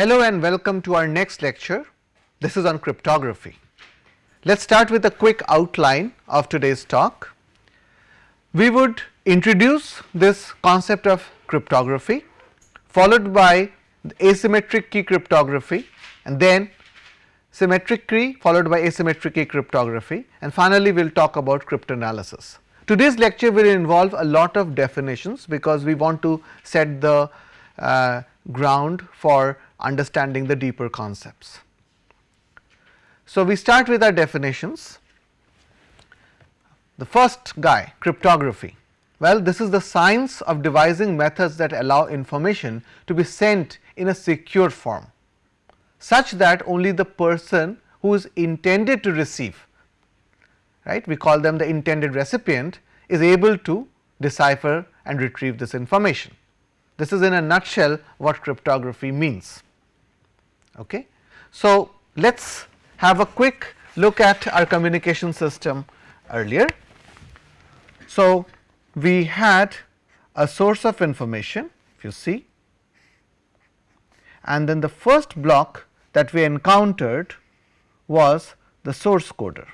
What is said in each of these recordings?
Hello and welcome to our next lecture. This is on cryptography. Let's start with a quick outline of today's talk. We would introduce this concept of cryptography, followed by asymmetric key cryptography, and then symmetric key followed by asymmetric key cryptography, and finally we will talk about cryptanalysis. Today's lecture will involve a lot of definitions because we want to set the ground for understanding the deeper concepts. So, we start with our definitions. The first guy, cryptography. Well, this is the science of devising methods that allow information to be sent in a secure form, such that only the person who is intended to receive, right, we call them the intended recipient, is able to decipher and retrieve this information. This is in a nutshell what cryptography means. Okay. So, let us have a quick look at our communication system earlier. So, we had a source of information, if you see, and then the first block that we encountered was the source coder.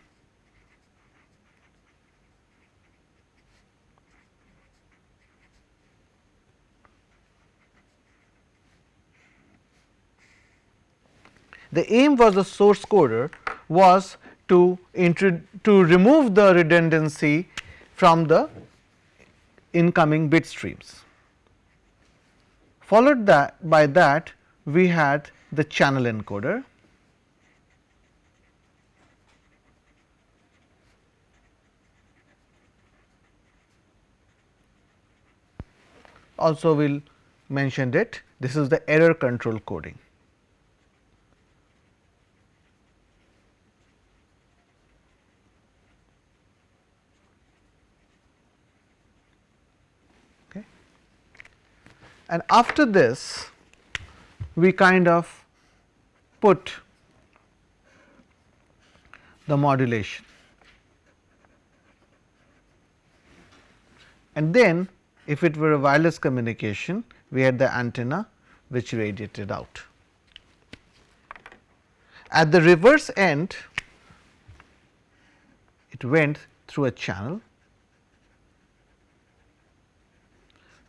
The aim was the source coder was to remove the redundancy from the incoming bit streams. Followed by that we had the channel encoder, also we will mention it, this is the error control coding. And after this we kind of put the modulation, and then if it were a wireless communication we had the antenna which radiated out. At the reverse end it went through a channel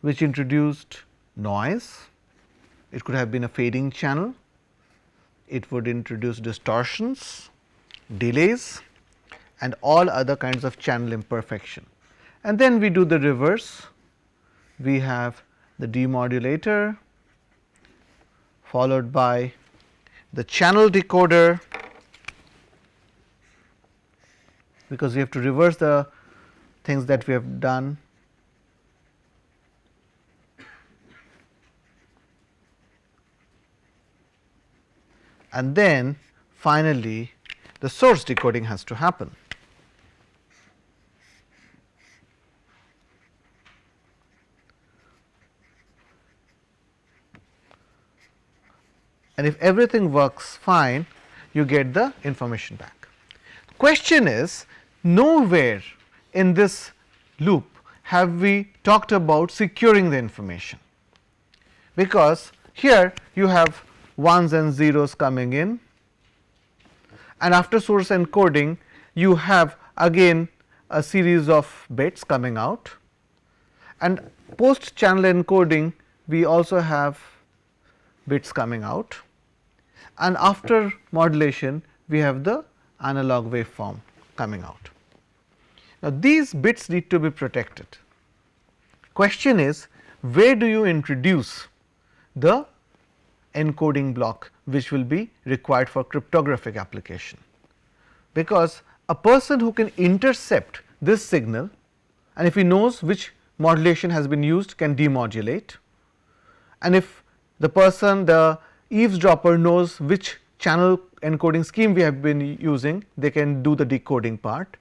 which introduced noise. It could have been a fading channel, it would introduce distortions, delays and all other kinds of channel imperfection. And then we do the reverse, we have the demodulator followed by the channel decoder, because we have to reverse the things that we have done. And then finally, the source decoding has to happen. And if everything works fine, you get the information back. The question is, nowhere in this loop have we talked about securing the information, because here you have ones and zeros coming in, and after source encoding you have again a series of bits coming out, and post channel encoding we also have bits coming out, and after modulation we have the analog waveform coming out. Now, these bits need to be protected. Question is, where do you introduce the encoding block which will be required for cryptographic application? Because a person who can intercept this signal, and if he knows which modulation has been used, can demodulate, and if the person, the eavesdropper, knows which channel encoding scheme we have been using, they can do the decoding part,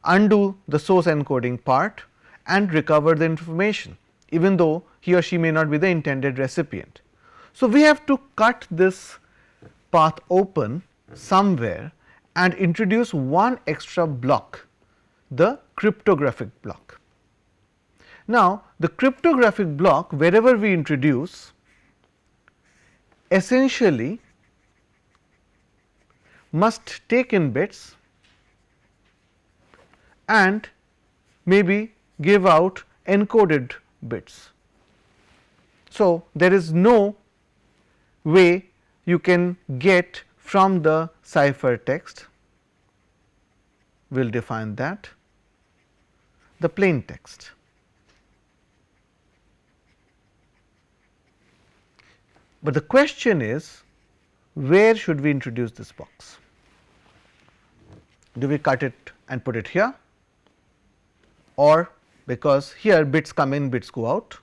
undo the source encoding part and recover the information, even though he or she may not be the intended recipient. So, we have to cut this path open somewhere and introduce one extra block, the cryptographic block. Now, the cryptographic block, wherever we introduce, essentially must take in bits and maybe give out encoded bits. So, there is no way you can get from the cipher text, we will define that, the plain text. But the question is, where should we introduce this box? Do we cut it and put it here, or because here bits come in, bits go out,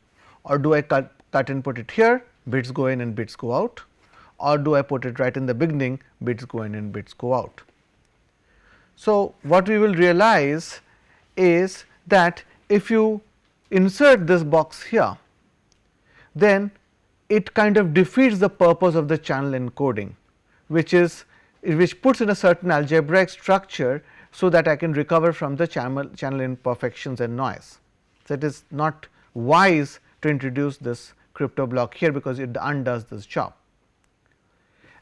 or do I cut and put it here, bits go in and bits go out, or do I put it right in the beginning, bits go in and bits go out. So, what we will realize is that if you insert this box here, then it kind of defeats the purpose of the channel encoding, which puts in a certain algebraic structure, so that I can recover from the channel imperfections and noise. So, it is not wise to introduce this crypto block here, because it undoes this job.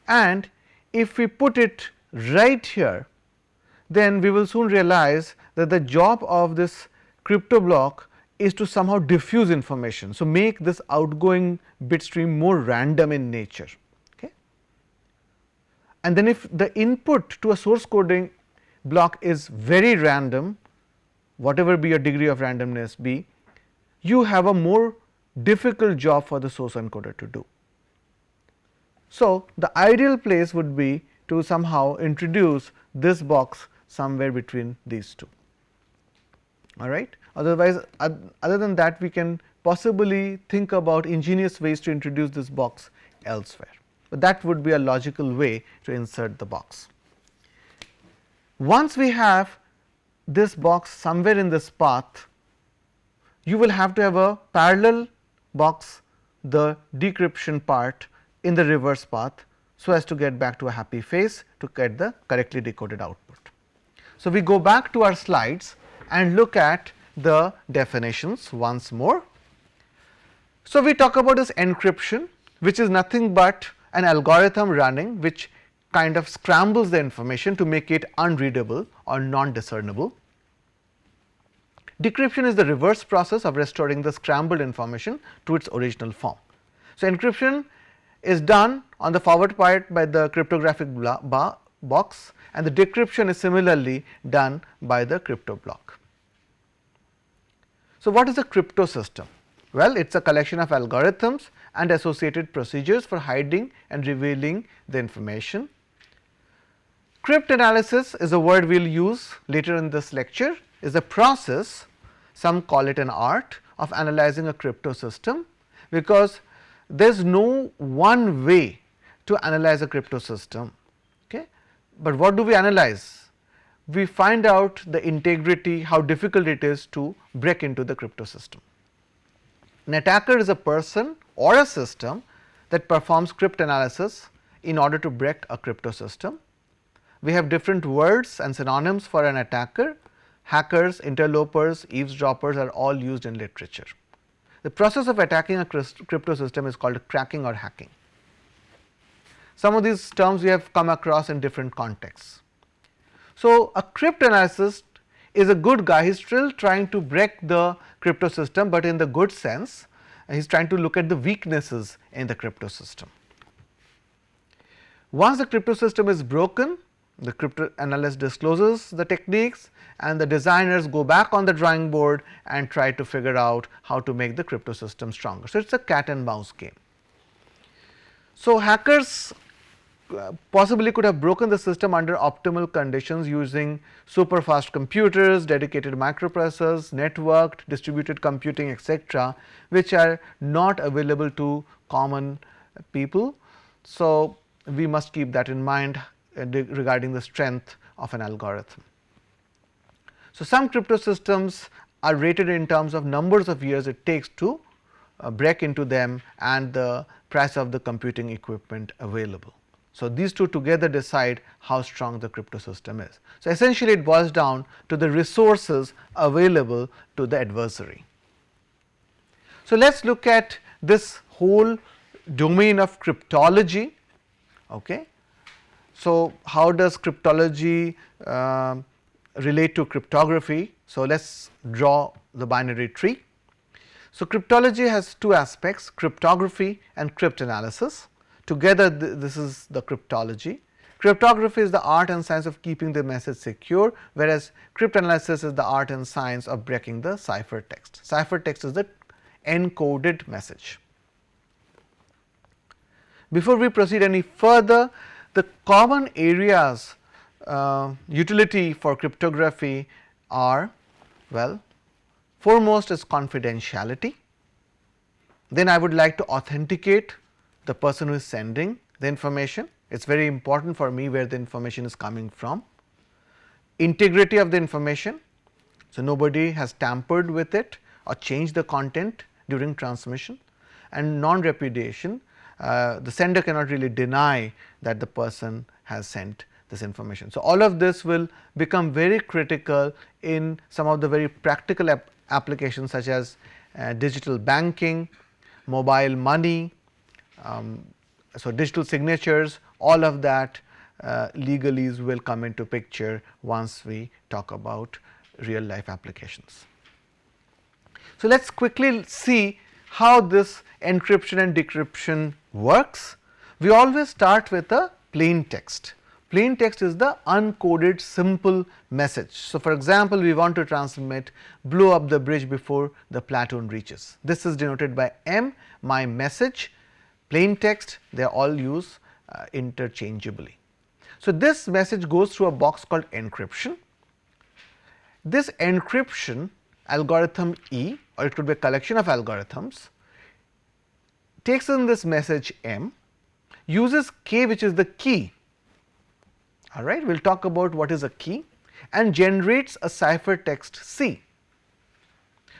And if we put it right here, then we will soon realize that the job of this crypto block is to somehow diffuse information. So, make this outgoing bit stream more random in nature. Okay. And then if the input to a source coding block is very random, whatever be your degree of randomness be, you have a more difficult job for the source encoder to do. So, the ideal place would be to somehow introduce this box somewhere between these two. All right. Otherwise, other than that, we can possibly think about ingenious ways to introduce this box elsewhere, but that would be a logical way to insert the box. Once we have this box somewhere in this path, you will have to have a parallel box, the decryption part, in the reverse path, so as to get back to a happy face to get the correctly decoded output. So, we go back to our slides and look at the definitions once more. So, we talk about this encryption, which is nothing but an algorithm running which kind of scrambles the information to make it unreadable or non-discernible. Decryption is the reverse process of restoring the scrambled information to its original form. So, encryption is done on the forward part by the cryptographic box, and the decryption is similarly done by the crypto block. So, what is a crypto system? Well, it is a collection of algorithms and associated procedures for hiding and revealing the information. Cryptanalysis is a word we will use later in this lecture, is a process, some call it an art, of analyzing a crypto system, because there is no one way to analyze a crypto system. Okay. But what do we analyze? We find out the integrity, how difficult it is to break into the crypto system. An attacker is a person or a system that performs cryptanalysis in order to break a crypto system. We have different words and synonyms for an attacker. Hackers, interlopers, eavesdroppers are all used in literature. The process of attacking a crypto system is called cracking or hacking. Some of these terms we have come across in different contexts. So, a cryptanalyst is a good guy, he is still trying to break the crypto system, but in the good sense, he is trying to look at the weaknesses in the crypto system. Once the crypto system is broken, the cryptanalyst discloses the techniques, and the designers go back on the drawing board and try to figure out how to make the crypto system stronger. So, it is a cat and mouse game. So, hackers possibly could have broken the system under optimal conditions using super fast computers, dedicated microprocessors, networked, distributed computing, etc., which are not available to common people. So, we must keep that in mind regarding the strength of an algorithm. So, some crypto systems are rated in terms of numbers of years it takes to break into them and the price of the computing equipment available. So, these two together decide how strong the crypto system is. So, essentially it boils down to the resources available to the adversary. So, let us look at this whole domain of cryptology. Okay. So, how does cryptology relate to cryptography? So, let us draw the binary tree. So, cryptology has two aspects, cryptography and cryptanalysis. Together this is the cryptology. Cryptography is the art and science of keeping the message secure, whereas cryptanalysis is the art and science of breaking the ciphertext. Ciphertext is the encoded message. Before we proceed any further, the common areas utility for cryptography are, well, foremost is confidentiality. Then I would like to authenticate the person who is sending the information. It is very important for me where the information is coming from. Integrity of the information. So, nobody has tampered with it or changed the content during transmission, and non-repudiation. The sender cannot really deny that the person has sent this information. So, all of this will become very critical in some of the very practical applications such as digital banking, mobile money, so digital signatures, all of that legalese will come into picture once we talk about real life applications. So, let us quickly see how this encryption and decryption works. We always start with a plain text. Plain text is the uncoded simple message. So, for example, we want to transmit blow up the bridge before the platoon reaches. This is denoted by M, my message, plain text, they are all used interchangeably. So, this message goes through a box called encryption. This encryption algorithm E, or it could be a collection of algorithms, takes in this message M, uses K, which is the key. All right, we will talk about what is a key, and generates a ciphertext C.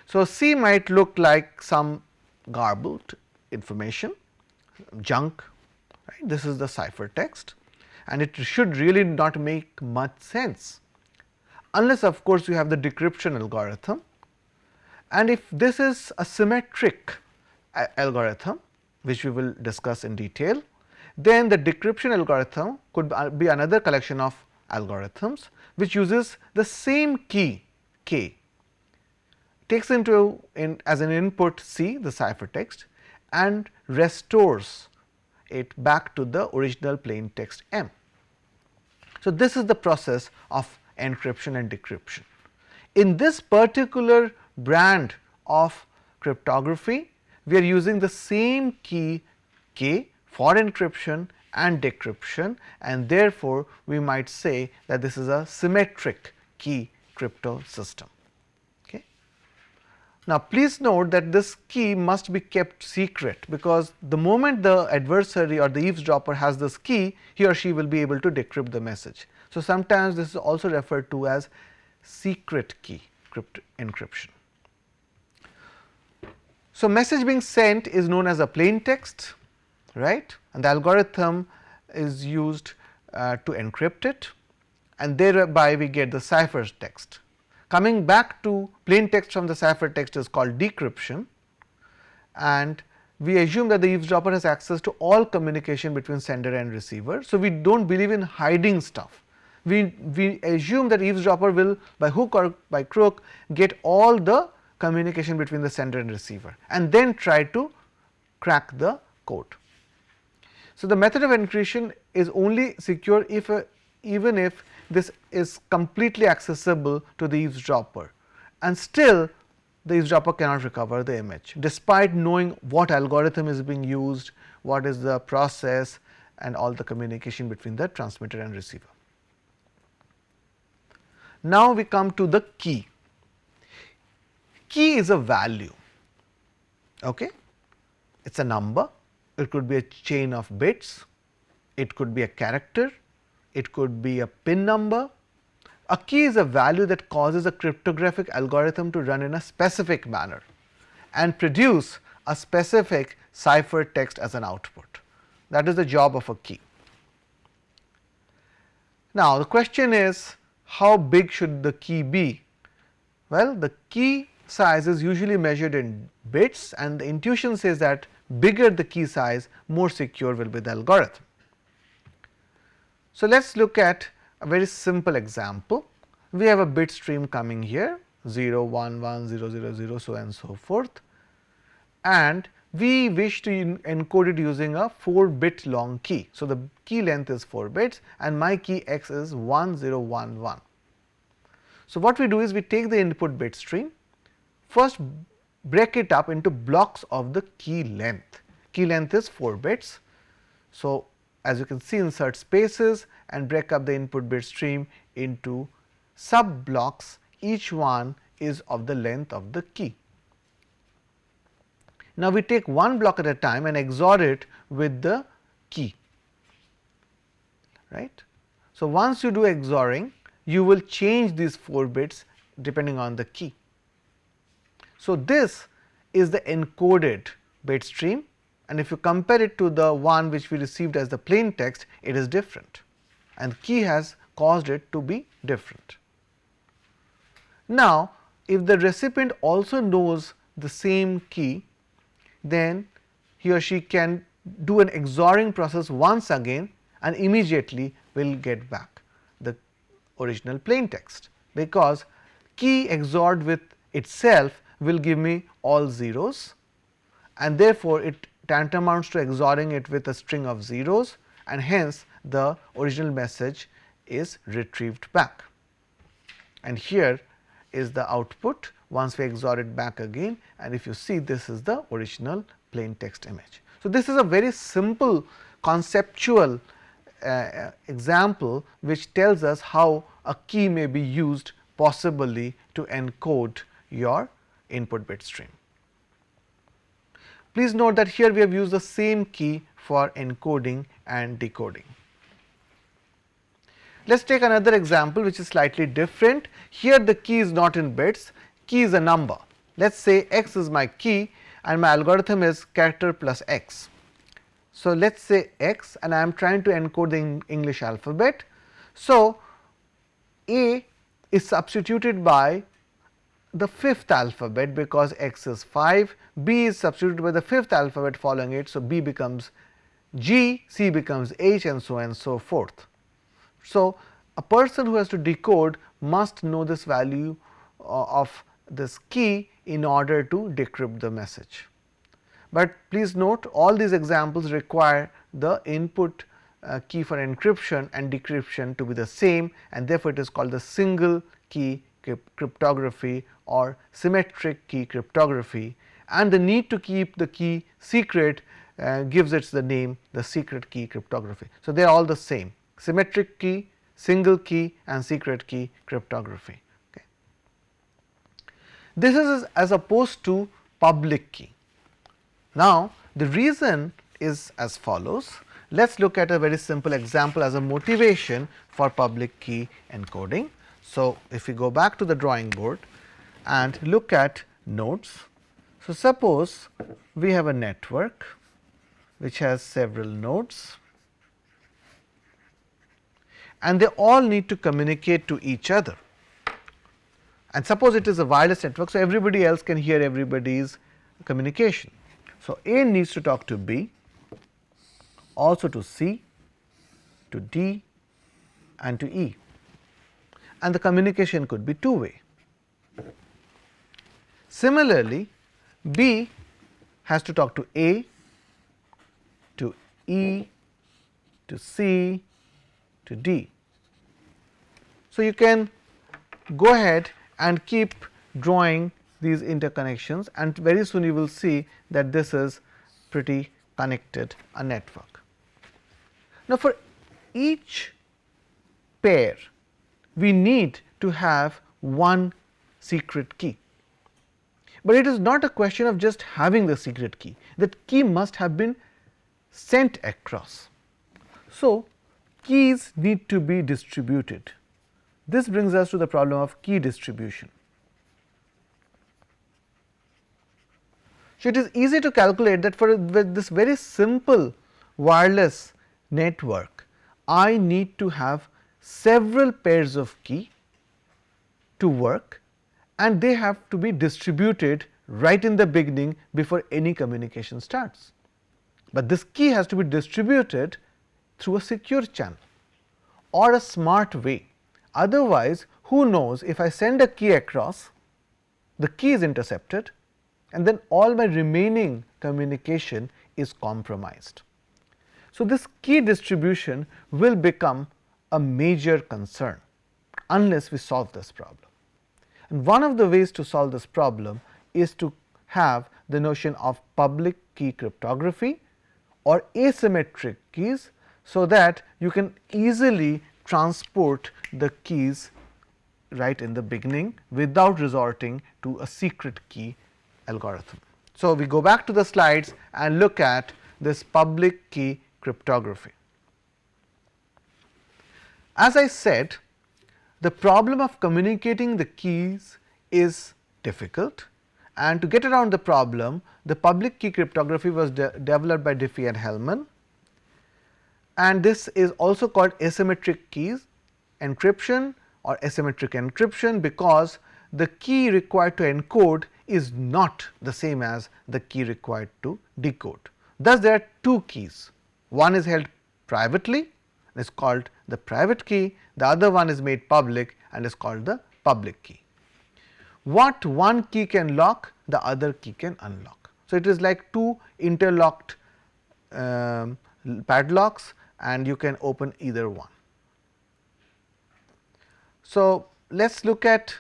So, C might look like some garbled information, junk, right. This is the ciphertext, and it should really not make much sense, unless of course you have the decryption algorithm. And if this is a symmetric algorithm, which we will discuss in detail, then the decryption algorithm could be another collection of algorithms which uses the same key K, takes into as an input C, the ciphertext, and restores it back to the original plain text M. So, this is the process of encryption and decryption. In this particular brand of cryptography, we are using the same key K for encryption and decryption, and therefore, we might say that this is a symmetric key crypto system. Okay. Now, please note that this key must be kept secret, because the moment the adversary or the eavesdropper has this key, he or she will be able to decrypt the message. So, sometimes this is also referred to as secret key encryption. So, message being sent is known as a plain text, right, and the algorithm is used to encrypt it, and thereby we get the ciphertext. Coming back to plain text from the ciphertext is called decryption, and we assume that the eavesdropper has access to all communication between sender and receiver. So, we do not believe in hiding stuff. We assume that eavesdropper will by hook or by crook get all the communication between the sender and receiver, and then try to crack the code. So, the method of encryption is only secure if even if this is completely accessible to the eavesdropper, and still the eavesdropper cannot recover the image despite knowing what algorithm is being used, what is the process, and all the communication between the transmitter and receiver. Now, we come to the key. Key is a value, okay. It is a number, it could be a chain of bits, it could be a character, it could be a pin number. A key is a value that causes a cryptographic algorithm to run in a specific manner and produce a specific ciphertext as an output. That is the job of a key. Now, the question is, how big should the key be? Well, the key size is usually measured in bits, and the intuition says that bigger the key size, more secure will be the algorithm. So, let us look at a very simple example. We have a bit stream coming here 0, 1, 1, 0, 0, 0, so and so forth, and we wish to encode it using a 4-bit long key. So, the key length is 4 bits and my key x is 1011. So, what we do is we take the input bit stream, first break it up into blocks of the key length. Key length is 4 bits. So, as you can see, insert spaces and break up the input bit stream into sub blocks, each one is of the length of the key. Now, we take one block at a time and XOR it with the key, right. So, once you do XORing, you will change these 4 bits depending on the key. So, this is the encoded bit stream, and if you compare it to the one which we received as the plain text, it is different, and key has caused it to be different. Now, if the recipient also knows the same key, then he or she can do an XORing process once again and immediately will get back the original plain text, because key XORed with itself will give me all zeros, and therefore, it tantamounts to XORing it with a string of zeros, and hence the original message is retrieved back. And here is the output once we XOR it back again, and if you see, this is the original plain text image. So, this is a very simple conceptual example which tells us how a key may be used possibly to encode your input bit stream. Please note that here we have used the same key for encoding and decoding. Let us take another example which is slightly different. Here the key is not in bits, key is a number. Let us say x is my key and my algorithm is character plus x. So, let us say x and I am trying to encode the English alphabet. So, A is substituted by the 5th alphabet because x is 5, B is substituted by the 5th alphabet following it. So, B becomes G, C becomes H, and so forth. So, a person who has to decode must know this value of this key in order to decrypt the message. But please note, all these examples require the input key for encryption and decryption to be the same, and therefore, it is called the single key cryptography or symmetric key cryptography, and the need to keep the key secret gives it the name the secret key cryptography. So, they are all the same: symmetric key, single key, and secret key cryptography. Okay. This is as opposed to public key. Now, the reason is as follows. Let us look at a very simple example as a motivation for public key encoding. So, if we go back to the drawing board and look at nodes. So, suppose we have a network which has several nodes, and they all need to communicate to each other, and suppose it is a wireless network. So, everybody else can hear everybody's communication. So, A needs to talk to B, also to C, to D, and to E, and the communication could be two-way. Similarly, B has to talk to A, to E, to C, to D. So, you can go ahead and keep drawing these interconnections, and very soon you will see that this is pretty connected a network. Now, for each pair we need to have one secret key, but it is not a question of just having the secret key, that key must have been sent across. So, keys need to be distributed. This brings us to the problem of key distribution. So, it is easy to calculate that for this very simple wireless network, I need to have several pairs of key to work, and they have to be distributed right in the beginning before any communication starts. but this key has to be distributed through a secure channel or a smart way. Otherwise, who knows, if I send a key across, the key is intercepted and then all my remaining communication is compromised. So, this key distribution will become a major concern unless we solve this problem. And one of the ways to solve this problem is to have the notion of public key cryptography or asymmetric keys, so that you can easily transport the keys right in the beginning without resorting to a secret key algorithm. So, we go back to the slides and look at this public key cryptography. As I said, the problem of communicating the keys is difficult, and to get around the problem, the public key cryptography was developed by Diffie and Hellman, and this is also called asymmetric keys encryption or asymmetric encryption, because the key required to encode is not the same as the key required to decode. Thus, there are two keys, one is held privately, is called the private key, the other one is made public and is called the public key. What one key can lock, the other key can unlock. So, it is like two interlocked padlocks, and you can open either one. So, let us look at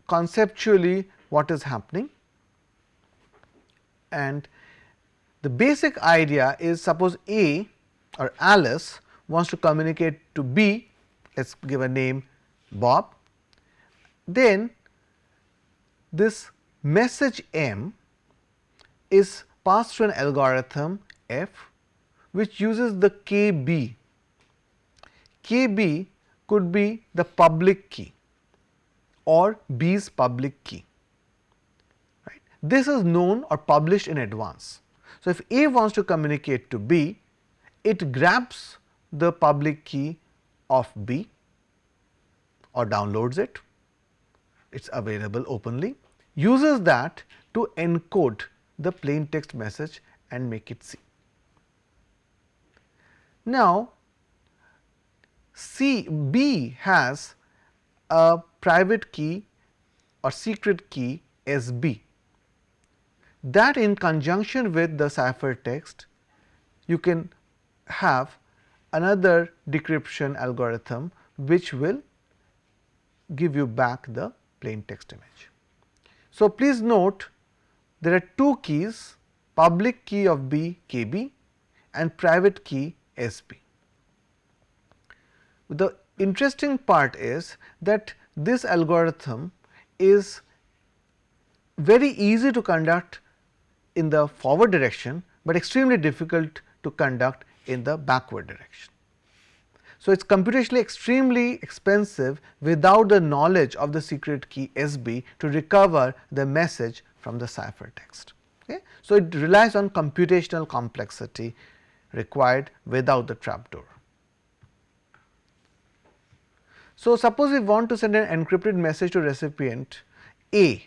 conceptually what is happening, and the basic idea is, suppose A or Alice wants to communicate to B, let us give a name Bob, then this message M is passed through an algorithm F, which uses the KB. KB could be the public key or B's public key, right. This is known or published in advance. So, if A wants to communicate to B, it grabs the public key of B or downloads it, it is available openly, uses that to encode the plain text message and make it C. Now, B has a private key or secret key SB, that in conjunction with the cipher text you can have another decryption algorithm which will give you back the plain text image. So, please note there are two keys, public key of B KB and private key SB. The interesting part is that this algorithm is very easy to conduct in the forward direction, but extremely difficult to conduct in the backward direction. So, it is computationally extremely expensive without the knowledge of the secret key SB to recover the message from the cipher text. Okay? So, it relies on computational complexity required without the trapdoor. So, suppose we want to send an encrypted message to recipient A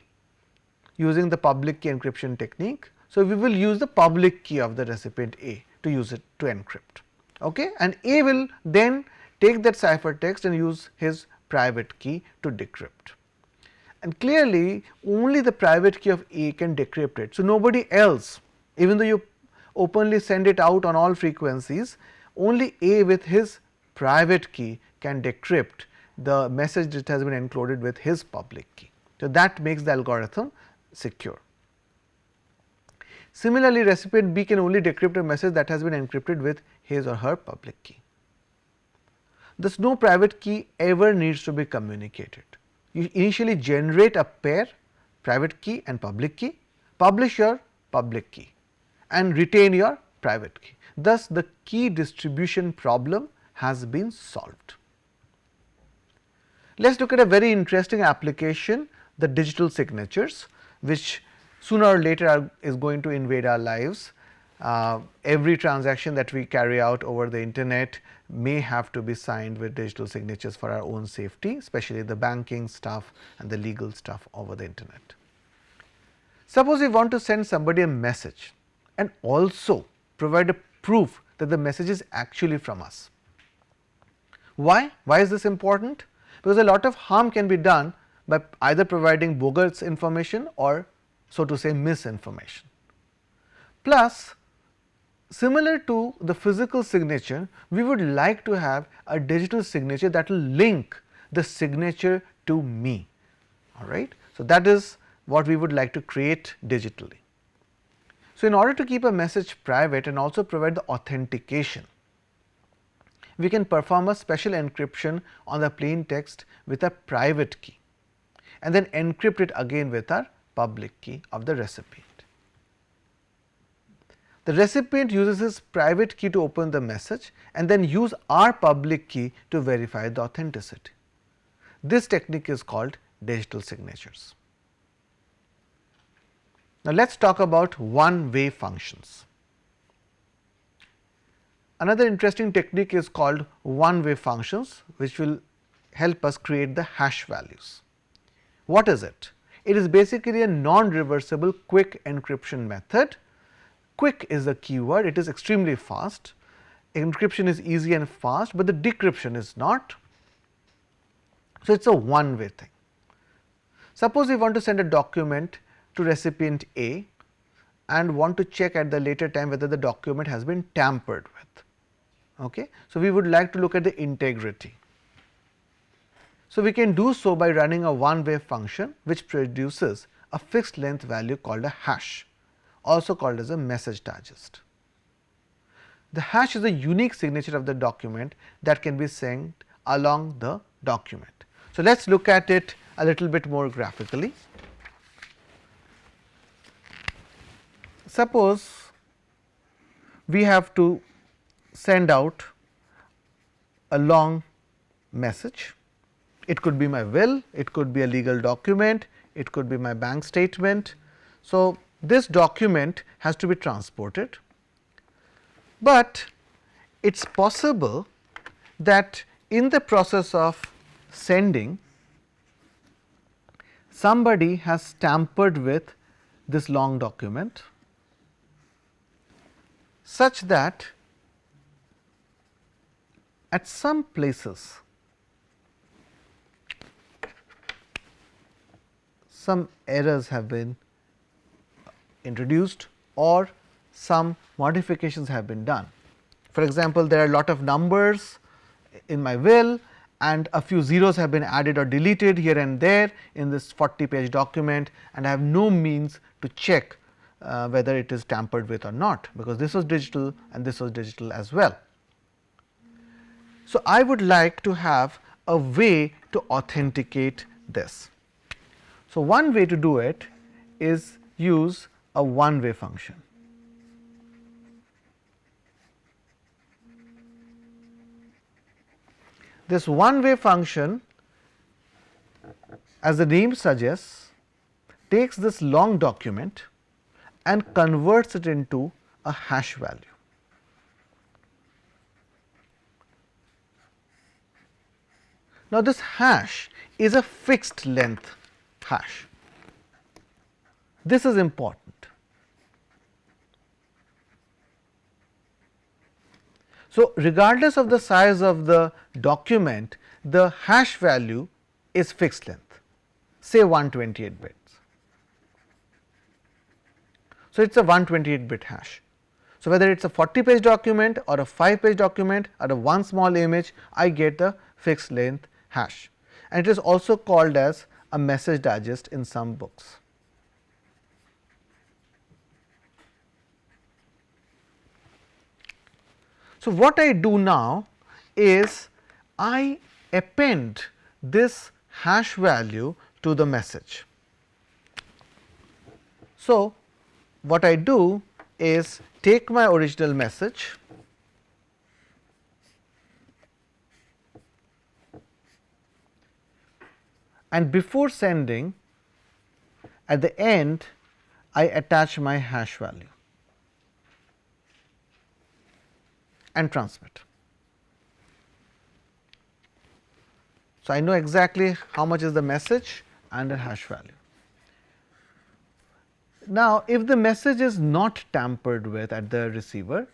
using the public key encryption technique. So, we will use the public key of the recipient A to use it to encrypt, okay? And A will then take that cipher text and use his private key to decrypt. And clearly, only the private key of A can decrypt it. So, nobody else, even though you openly send it out on all frequencies, only A with his private key can decrypt the message that has been encoded with his public key. So, that makes the algorithm secure. Similarly, recipient B can only decrypt a message that has been encrypted with his or her public key. Thus, no private key ever needs to be communicated. You initially generate a pair, private key and public key, publish your public key and retain your private key. Thus, the key distribution problem has been solved. Let us look at a very interesting application, the digital signatures, which sooner or later is going to invade our lives. Every transaction that we carry out over the internet may have to be signed with digital signatures for our own safety, especially the banking stuff and the legal stuff over the internet. Suppose we want to send somebody a message and also provide a proof that the message is actually from us. Why? Why is this important? Because a lot of harm can be done by either providing bogus information or, so to say, misinformation. Plus, similar to the physical signature, we would like to have a digital signature that will link the signature to me. All right. So, that is what we would like to create digitally. So, in order to keep a message private and also provide the authentication, we can perform a special encryption on the plain text with a private key and then encrypt it again with our public key of the recipient. The recipient uses his private key to open the message and then use our public key to verify the authenticity. This technique is called digital signatures. Now, let us talk about one-way functions. Another interesting technique is called one-way functions, which will help us create the hash values. What is it? It is basically a non-reversible quick encryption method. Quick is the keyword, it is extremely fast. Encryption is easy and fast, but the decryption is not. So, it is a one-way thing. Suppose we want to send a document to recipient A and want to check at the later time whether the document has been tampered with. Okay. So, we would like to look at the integrity. So, we can do so by running a one-way function which produces a fixed length value called a hash, also called as a message digest. The hash is a unique signature of the document that can be sent along the document. So, let us look at it a little bit more graphically. Suppose we have to send out a long message. It could be my will, it could be a legal document, it could be my bank statement. So, this document has to be transported, but it is possible that in the process of sending, somebody has tampered with this long document such that at some places some errors have been introduced or some modifications have been done. For example, there are a lot of numbers in my will and a few zeros have been added or deleted here and there in this 40-page document, and I have no means to check whether it is tampered with or not, because this was digital and this was digital as well. So, I would like to have a way to authenticate this. So, one way to do it is use a one-way function. This one-way function, as the name suggests, takes this long document and converts it into a hash value. Now, this hash is a fixed length hash. This is important. So, regardless of the size of the document, the hash value is fixed length, say 128 bits. So, it is a 128 bit hash. So, whether it is a 40-page document or a 5-page document or a one small image, I get the fixed length hash, and it is also called as a message digest in some books. So, what I do now is I append this hash value to the message. So, what I do is take my original message, and before sending, at the end I attach my hash value and transmit. So, I know exactly how much is the message and the hash value. Now, if the message is not tampered with at the receiver,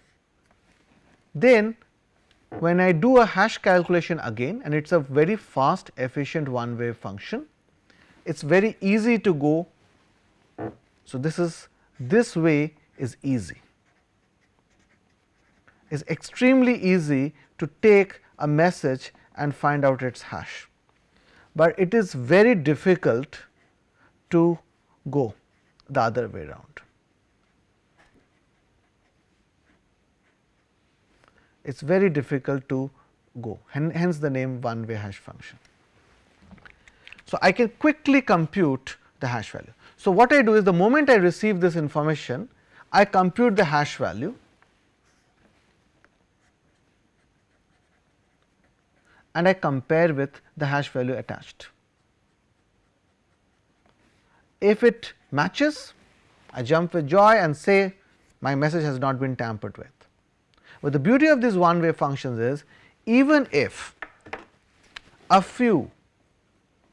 then when I do a hash calculation again, and it is a very fast efficient one way function, it is very easy to go. So, this way is easy. It is extremely easy to take a message and find out its hash, but it is very difficult to go the other way around. It is very difficult to go, hence the name one way hash function. So, I can quickly compute the hash value. So, what I do is the moment I receive this information, I compute the hash value and I compare with the hash value attached. If it matches, I jump with joy and say my message has not been tampered with. But the beauty of these one way functions is, even if a few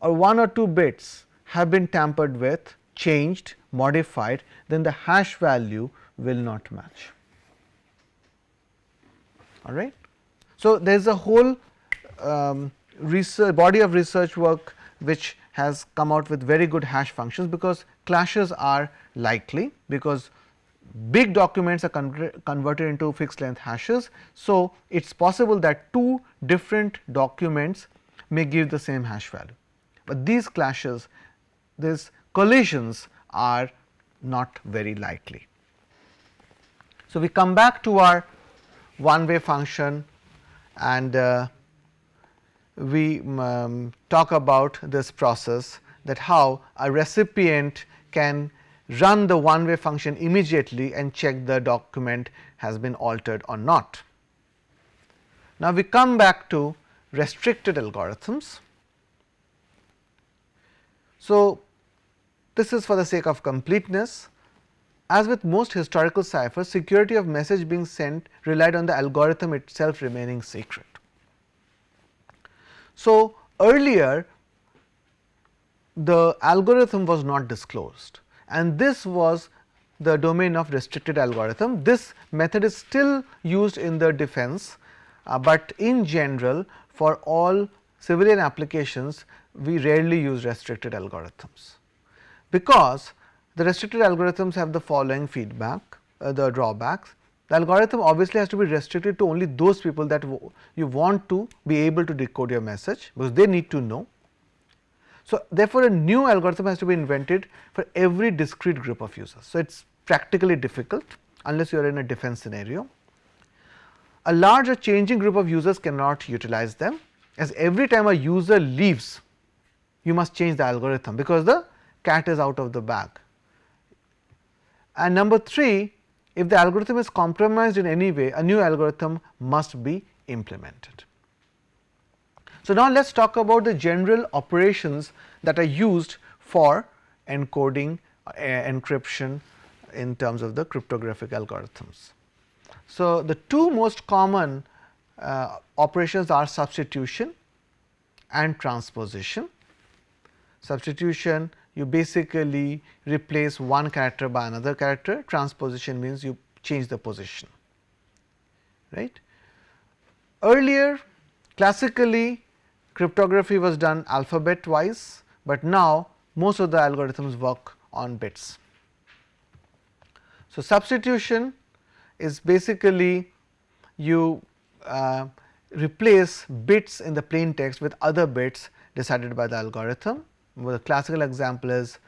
or 1 or 2 bits have been tampered with, changed, modified, then the hash value will not match. All right. So, there is a whole body of research work which has come out with very good hash functions, because clashes are likely, because big documents are converted into fixed length hashes. So, it is possible that 2 different documents may give the same hash value, but these clashes, these collisions are not very likely. So, we come back to our one way function and we talk about this process, that how a recipient can run the one way function immediately and check the document has been altered or not. Now, we come back to restricted algorithms. So, this is for the sake of completeness. As with most historical ciphers, security of message being sent relied on the algorithm itself remaining secret. So, earlier the algorithm was not disclosed, and this was the domain of restricted algorithm. This method is still used in the defense, but in general for all civilian applications we rarely use restricted algorithms, because the restricted algorithms have the following the drawbacks. The algorithm obviously has to be restricted to only those people that you want to be able to decode your message, because they need to know. So, therefore, a new algorithm has to be invented for every discrete group of users. So, it is practically difficult unless you are in a defense scenario. A large or changing group of users cannot utilize them, as every time a user leaves you must change the algorithm, because the cat is out of the bag. And number 3, if the algorithm is compromised in any way, a new algorithm must be implemented. So, now let us talk about the general operations that are used for encoding encryption in terms of the cryptographic algorithms. So, the 2 most common operations are substitution and transposition. Substitution, you basically replace one character by another character. Transposition means you change the position, right. Earlier, classically, cryptography was done alphabet wise, but now most of the algorithms work on bits. So, substitution is basically you replace bits in the plain text with other bits decided by the algorithm. The classical example is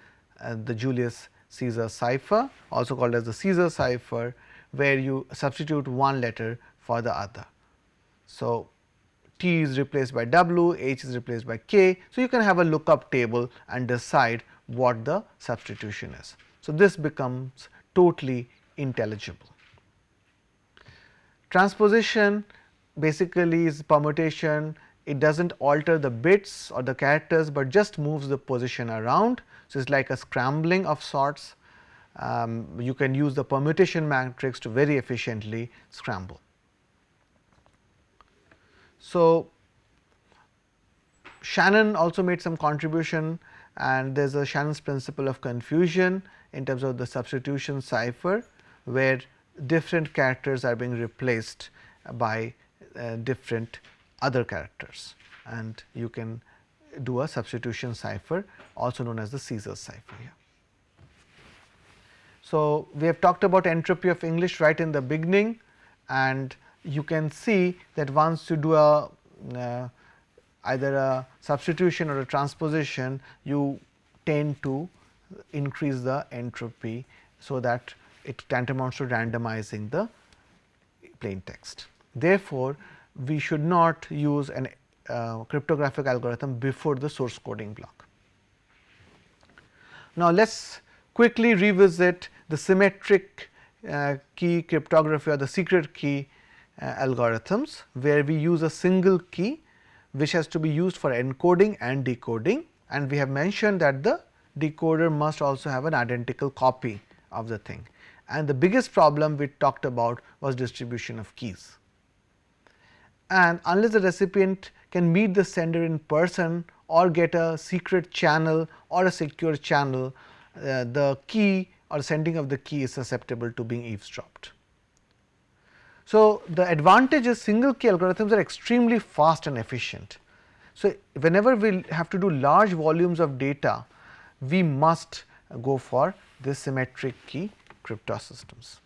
the Julius Caesar cipher, also called as the Caesar cipher, where you substitute one letter for the other. So, T is replaced by W, H is replaced by K. So, you can have a lookup table and decide what the substitution is. So, this becomes totally intelligible. Transposition basically is permutation. It does not alter the bits or the characters, but just moves the position around. So, it is like a scrambling of sorts. You can use the permutation matrix to very efficiently scramble. So, Shannon also made some contribution, and there is a Shannon's principle of confusion in terms of the substitution cipher, where different characters are being replaced by different other characters, and you can do a substitution cipher, also known as the Caesar's cipher here. So, we have talked about entropy of English right in the beginning, and you can see that once you do a either a substitution or a transposition, you tend to increase the entropy, so that it tantamounts to randomizing the plain text. Therefore, we should not use an cryptographic algorithm before the source coding block. Now, let us quickly revisit the symmetric key cryptography or the secret key algorithms, where we use a single key which has to be used for encoding and decoding, and we have mentioned that the decoder must also have an identical copy of the thing. And the biggest problem we talked about was distribution of keys, and unless the recipient can meet the sender in person or get a secret channel or a secure channel, the key or sending of the key is susceptible to being eavesdropped. So, the advantage is single key algorithms are extremely fast and efficient. So, whenever we have to do large volumes of data, we must go for this symmetric key crypto systems.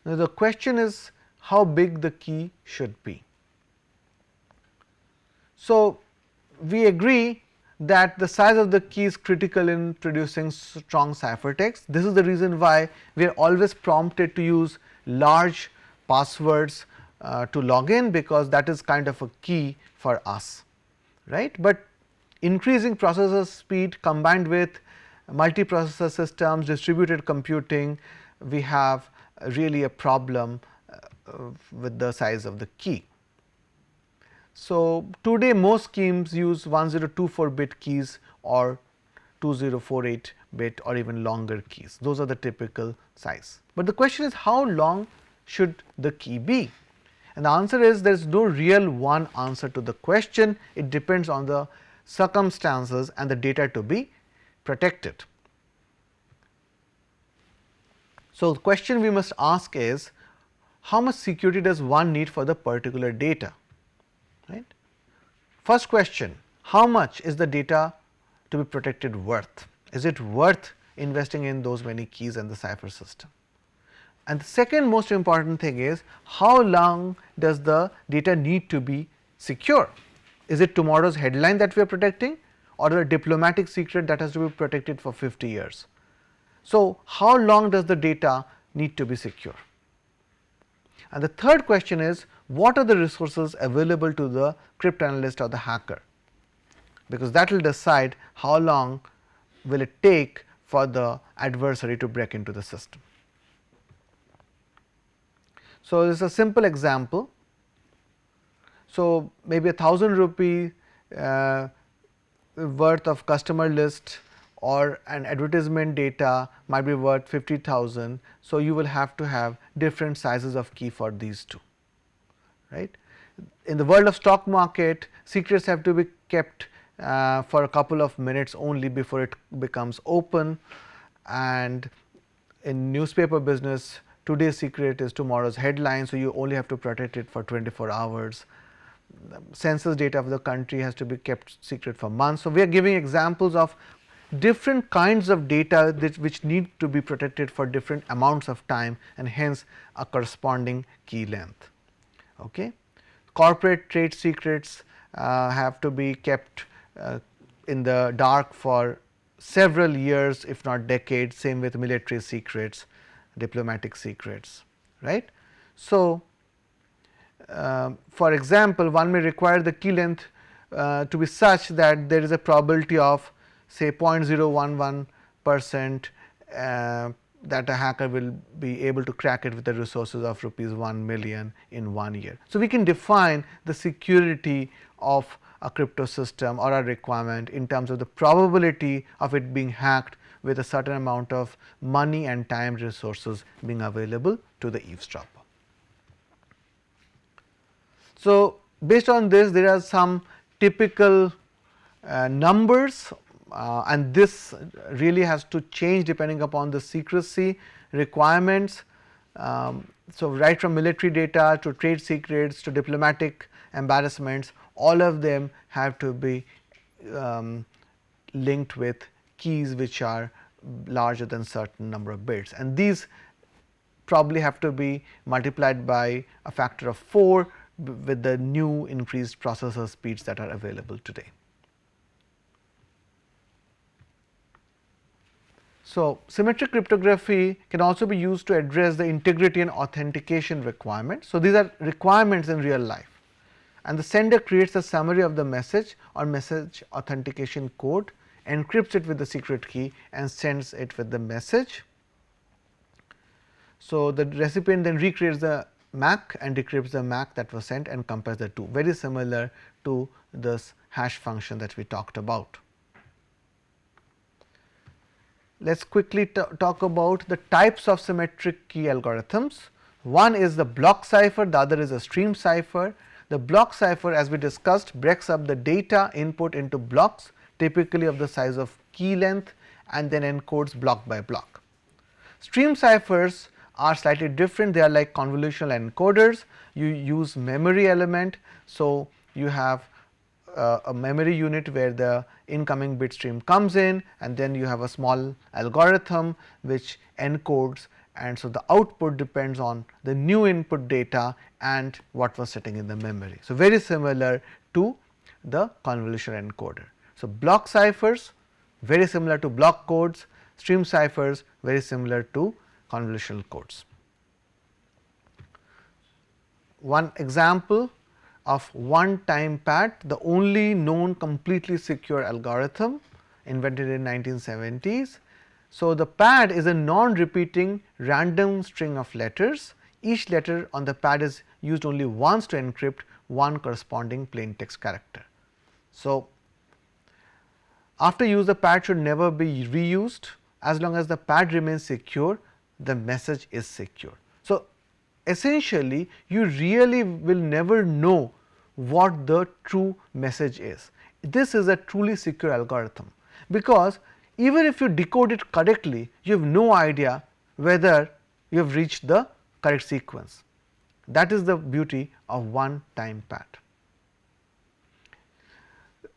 Now, the question is how big the key should be. So, we agree that the size of the key is critical in producing strong ciphertext. This is the reason why we are always prompted to use large passwords to log in, because that is kind of a key for us, right. But increasing processor speed combined with multiprocessor systems, distributed computing, we have really a problem with the size of the key. So, today most schemes use 1024 bit keys or 2048 bit or even longer keys. Those are the typical size. But the question is, how long should the key be? And the answer is, there is no real one answer to the question. It depends on the circumstances and the data to be protected. So, the question we must ask is, how much security does one need for the particular data? Right. First question, how much is the data to be protected worth? Is it worth investing in those many keys and the cipher system? And the second most important thing is, how long does the data need to be secure? Is it tomorrow's headline that we are protecting, or a diplomatic secret that has to be protected for 50 years? So, how long does the data need to be secure? And the third question is, what are the resources available to the cryptanalyst or the hacker, because that will decide how long will it take for the adversary to break into the system. So, this is a simple example. So, maybe 1000 rupee worth of customer list or an advertisement data might be worth 50,000. So, you will have to have different sizes of key for these two, right. In the world of stock market, secrets have to be kept for a couple of minutes only before it becomes open, and in newspaper business, today's secret is tomorrow's headline. So, you only have to protect it for 24 hours. The census data of the country has to be kept secret for months. So, we are giving examples of different kinds of data which need to be protected for different amounts of time, and hence a corresponding key length. Okay. Corporate trade secrets have to be kept in the dark for several years, if not decades. Same with military secrets, diplomatic secrets, right. So, for example, one may require the key length to be such that there is a probability of say 0.011% that a hacker will be able to crack it with the resources of rupees 1,000,000 in 1 year. So, we can define the security of a crypto system or a requirement in terms of the probability of it being hacked with a certain amount of money and time resources being available to the eavesdropper. So, based on this, there are some typical numbers, and this really has to change depending upon the secrecy requirements. So, right from military data to trade secrets to diplomatic embarrassments, all of them have to be linked with keys which are larger than certain number of bits, and these probably have to be multiplied by a factor of 4 with the new increased processor speeds that are available today. So, symmetric cryptography can also be used to address the integrity and authentication requirements. So, these are requirements in real life, and the sender creates a summary of the message or message authentication code, encrypts it with the secret key and sends it with the message. So, the recipient then recreates the MAC and decrypts the MAC that was sent and compares the two, very similar to this hash function that we talked about. Let us quickly talk about the types of symmetric key algorithms. One is the block cipher, the other is a stream cipher. The block cipher, as we discussed, breaks up the data input into blocks typically of the size of key length and then encodes block by block. Stream ciphers are slightly different, they are like convolutional encoders. You use memory element. So, you have a memory unit where the incoming bit stream comes in, and then you have a small algorithm which encodes, and so the output depends on the new input data and what was sitting in the memory. So, very similar to the convolutional encoder. So, block ciphers very similar to block codes, stream ciphers very similar to convolutional codes. One example of one-time pad, the only known completely secure algorithm invented in 1970s. So, the pad is a non-repeating random string of letters. Each letter on the pad is used only once to encrypt one corresponding plain text character. So, after use, the pad should never be reused. As long as the pad remains secure, the message is secure. So, essentially you really will never know what the true message is. This is a truly secure algorithm, because even if you decode it correctly, you have no idea whether you have reached the correct sequence. That is the beauty of one-time pad.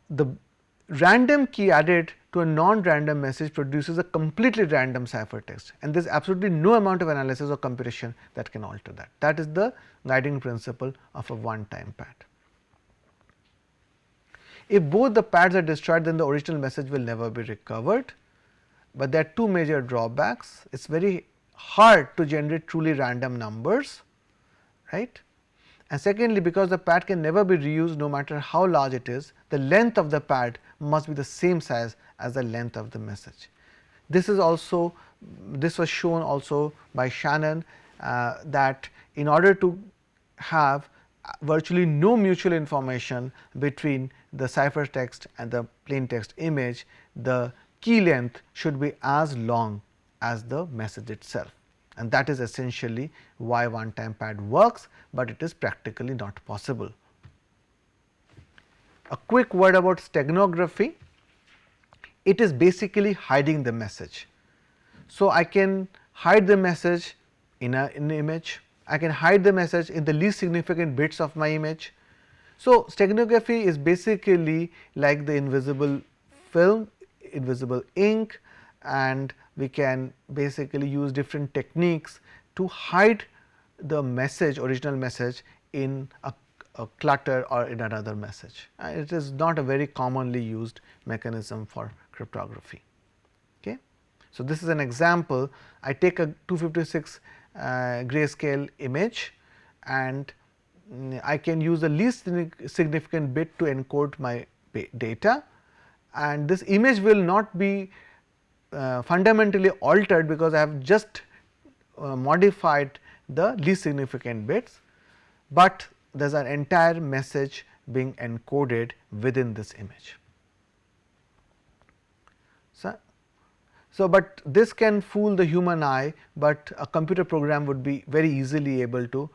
The random key added to a non-random message produces a completely random ciphertext, and there is absolutely no amount of analysis or computation that can alter that. That is the guiding principle of a one-time pad. If both the pads are destroyed, then the original message will never be recovered, but there are two major drawbacks. It is very hard to generate truly random numbers, right. And secondly, because the pad can never be reused no matter how large it is, the length of the pad must be the same size as the length of the message. This was shown also by Shannon, that in order to have virtually no mutual information between the ciphertext and the plain text image, the key length should be as long as the message itself, and that is essentially why one-time pad works, but it is practically not possible. A quick word about steganography. It is basically hiding the message. So, I can hide the message in an image, I can hide the message in the least significant bits of my image. So, steganography is basically like the invisible film, invisible ink, and we can basically use different techniques to hide the message, original message, in a clutter or in another message. It is not a very commonly used mechanism for cryptography. Okay. So, this is an example. I take a 256 grayscale image, and I can use the least significant bit to encode my data, and this image will not be fundamentally altered, because I have just modified the least significant bits, but there is an entire message being encoded within this image. But this can fool the human eye, but a computer program would be very easily able to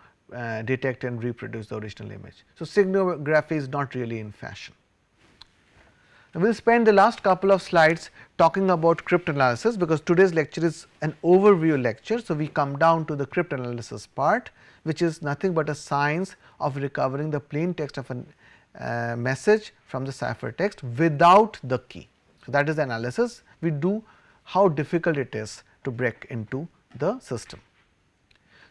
detect and reproduce the original image. So, steganography is not really in fashion. We will spend the last couple of slides talking about cryptanalysis, because today's lecture is an overview lecture. So, we come down to the cryptanalysis part, which is nothing but a science of recovering the plain text of a message from the ciphertext without the key. So, that is the analysis we do, how difficult it is to break into the system.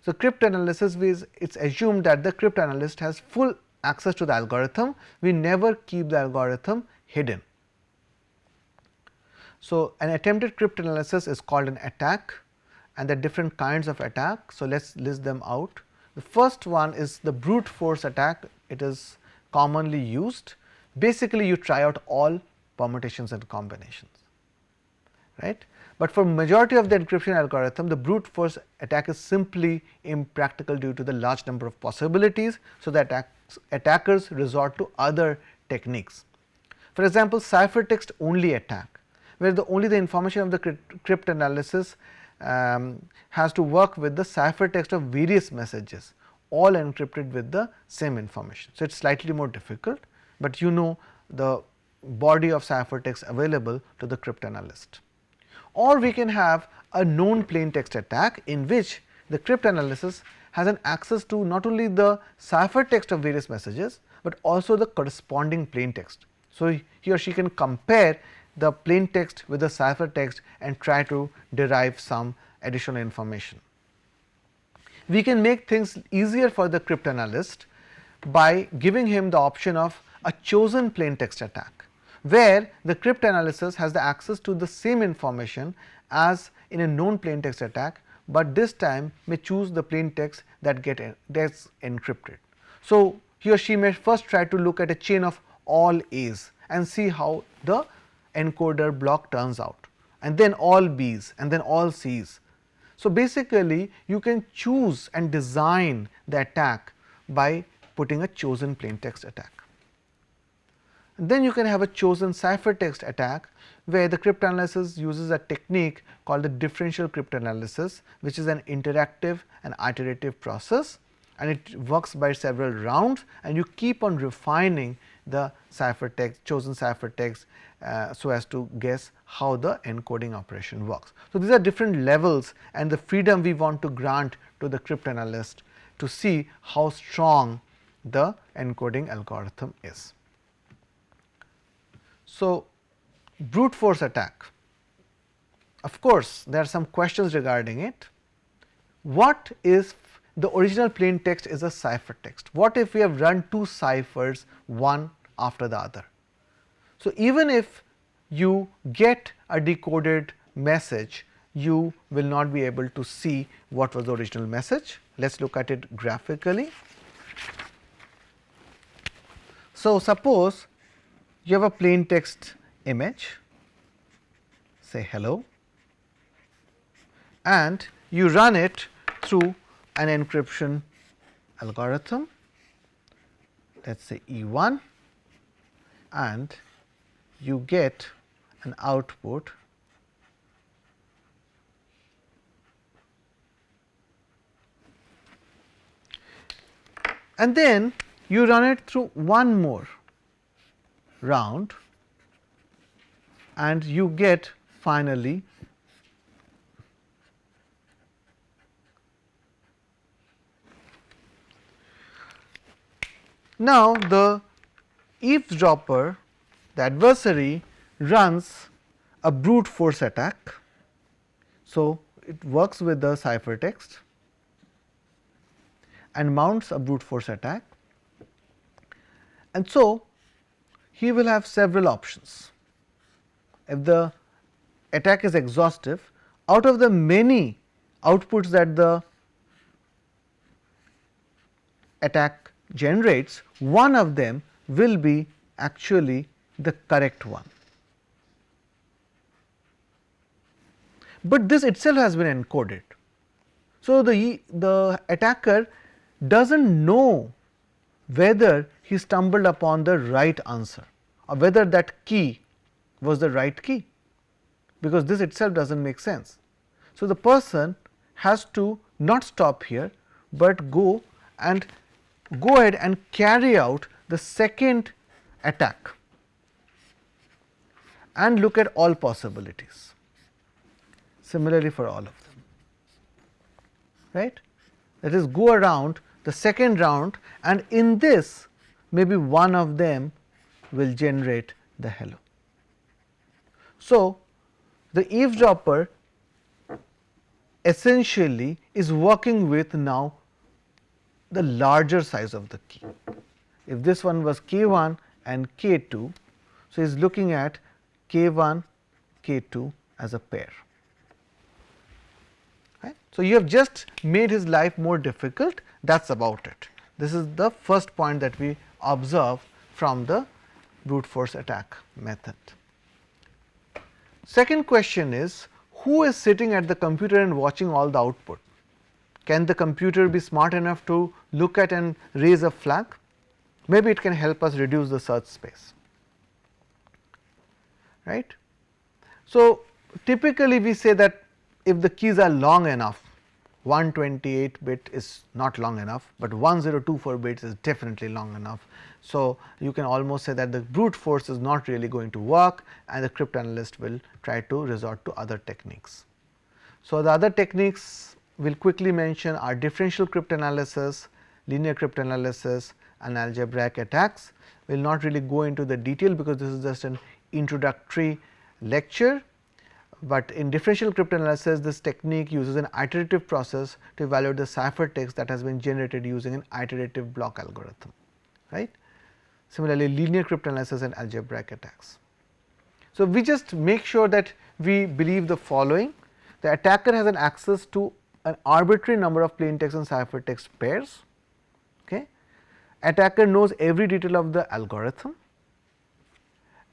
So, cryptanalysis is, it is assumed that the cryptanalyst has full access to the algorithm. We never keep the algorithm hidden. So, an attempted cryptanalysis is called an attack, and there are different kinds of attack. So, let us list them out. The first one is the brute force attack. It is commonly used. Basically, you try out all permutations and combinations, right. But for majority of the encryption algorithm, the brute force attack is simply impractical due to the large number of possibilities. So, the attackers resort to other techniques. For example, ciphertext only attack, where only the information of the cryptanalysis has to work with the ciphertext of various messages, all encrypted with the same information. So, it is slightly more difficult, but you know the body of ciphertext available to the cryptanalyst. Or we can have a known plain text attack, in which the cryptanalysis has an access to not only the ciphertext of various messages, but also the corresponding plain text. So, he or she can compare the plain text with the ciphertext and try to derive some additional information. We can make things easier for the cryptanalyst by giving him the option of a chosen plain text attack, where the cryptanalysis has the access to the same information as in a known plain text attack, but this time may choose the plain text that gets encrypted. So, he or she may first try to look at a chain of all A's and see how the encoder block turns out, and then all B's, and then all C's. So, basically you can choose and design the attack by putting a chosen plain text attack. And then you can have a chosen ciphertext attack, where the cryptanalysis uses a technique called the differential cryptanalysis, which is an interactive and iterative process, and it works by several rounds, and you keep on refining the ciphertext, chosen ciphertext, so as to guess how the encoding operation works. So, these are different levels, and the freedom we want to grant to the cryptanalyst to see how strong the encoding algorithm is. So, brute force attack, of course, there are some questions regarding it. What if the original plain text is a ciphertext? What if we have run two ciphers one after the other? So, even if you get a decoded message, you will not be able to see what was the original message. Let us look at it graphically. So, suppose you have a plain text image, say hello, and you run it through an encryption algorithm, let us say E1, and you get an output and then you run it through one more round and you get finally now the eavesdropper, the adversary, runs a brute force attack. So, it works with the ciphertext and mounts a brute force attack, and so he will have several options. If the attack is exhaustive, out of the many outputs that the attack generates, one of them will be actually the correct one. But this itself has been encoded. So, the attacker does not know whether he stumbled upon the right answer or whether that key was the right key, because this itself does not make sense. So, the person has to not stop here, but go ahead and carry out the second attack. and look at all possibilities. Similarly for all of them, right. That is, go around the second round, and in this maybe one of them will generate the hello. So, the eavesdropper essentially is working with now the larger size of the key. If this one was k 1 and k 2, so he is looking at k 1 k 2 as a pair. Right. So, you have just made his life more difficult, that is about it. This is the first point that we observe from the brute force attack method. Second question is, who is sitting at the computer and watching all the output? Can the computer be smart enough to look at and raise a flag? Maybe it can help us reduce the search space, right. So, typically we say that if the keys are long enough, 128 bit is not long enough, but 1024 bits is definitely long enough. So, you can almost say that the brute force is not really going to work, and the cryptanalyst will try to resort to other techniques. So, the other techniques we will quickly mention are differential cryptanalysis, linear cryptanalysis and algebraic attacks. We will not really go into the detail because this is just an introductory lecture, but in differential cryptanalysis this technique uses an iterative process to evaluate the ciphertext that has been generated using an iterative block algorithm, right. Similarly, linear cryptanalysis and algebraic attacks. So, we just make sure that we believe the following: the attacker has an access to an arbitrary number of plain text and ciphertext pairs. Okay. Attacker knows every detail of the algorithm,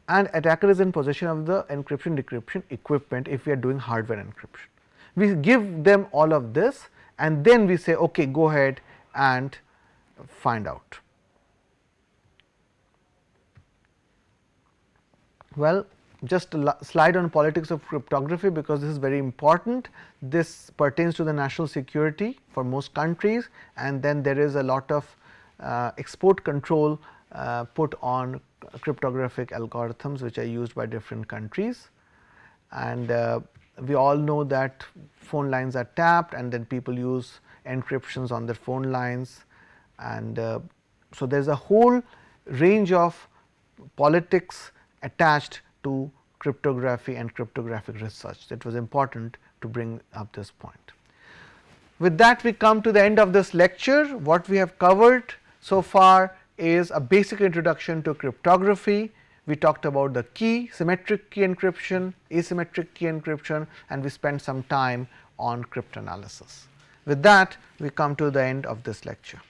and attacker is in possession of the encryption decryption equipment if we are doing hardware encryption. We give them all of this and then we say, okay, go ahead and find out. Well, just a slide on politics of cryptography, because this is very important. This pertains to the national security for most countries, and then there is a lot of export control put on cryptographic algorithms which are used by different countries. And we all know that phone lines are tapped and then people use encryptions on their phone lines, and so there is a whole range of politics attached to cryptography and cryptographic research. It was important to bring up this point. With that, we come to the end of this lecture. What we have covered so far is a basic introduction to cryptography. We talked about the key, symmetric key encryption, asymmetric key encryption, and we spent some time on cryptanalysis. With that, we come to the end of this lecture.